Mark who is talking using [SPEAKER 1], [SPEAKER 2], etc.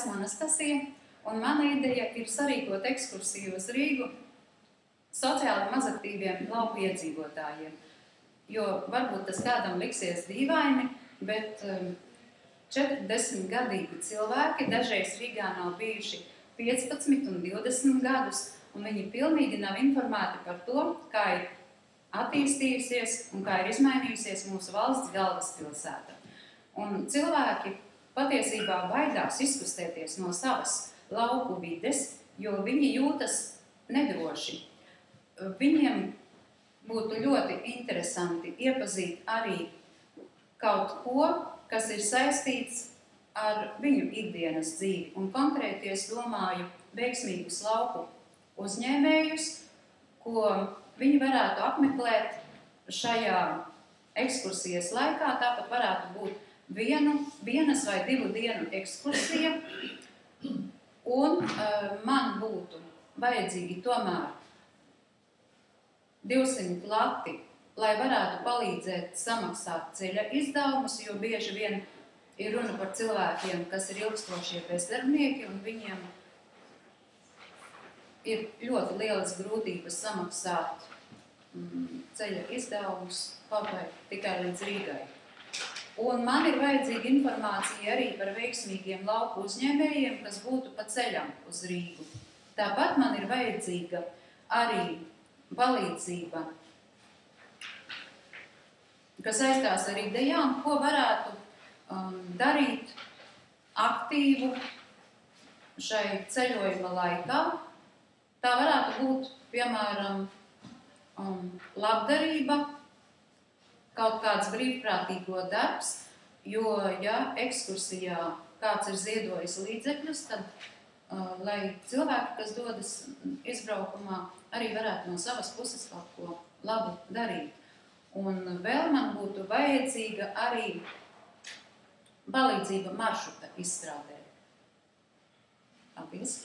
[SPEAKER 1] Esmu Anastasija, un mana ideja ir sarīkot ekskursiju uz Rīgu sociāli mazaktīviem lauku iedzīvotājiem. Jo varbūt tas kādam liksies dīvaini, bet 40-gadīgi cilvēki dažreiz Rīgā nav bijuši 15 un 20 gadus, un viņi pilnīgi nav informēti par to, kā ir attīstījusies un kā ir izmainījusies mūsu valsts galvaspilsēta. Un cilvēki patiesībā baidās izkustēties no savas lauku vides, jo viņi jūtas nedroši. Viņiem būtu ļoti interesanti iepazīt arī kaut ko, kas ir saistīts ar viņu ikdienas dzīvi. Un konkrēti es domāju veiksmīgus lauku uzņēmējus, ko viņi varētu apmeklēt šajā ekskursijas laikā. Tāpat varētu būt vienas vai 2 dienu ekskursija, un man būtu vajadzīgi tomēr 200 lati, lai varētu palīdzēt samaksāt ceļa izdevumus, jo bieži vien ir runa par cilvēkiem, kas ir ilgstošie bezdarbnieki, un viņiem ir ļoti lielas grūtības samaksāt ceļa izdevumus kaut vai tikai līdz Rīgai. Un man ir vajadzīga informācija arī par veiksmīgiem lauku uzņēmējiem, kas būtu pa ceļam uz Rīgu. Tāpat man ir vajadzīga arī palīdzība, kas saistās ar idejām, ko varētu darīt aktīvu šai ceļojuma laikā. Tā varētu būt, piemēram, labdarība, kaut kāds brīvprātīgo darbs, jo, ja ekskursijā kāds ir ziedojis līdzekļus, tad lai cilvēki, kas dodas izbraukumā, arī varētu no savas puses kaut ko labu darīt. Un vēl man būtu vajadzīga arī palīdzība maršruta izstrādē. Paldies!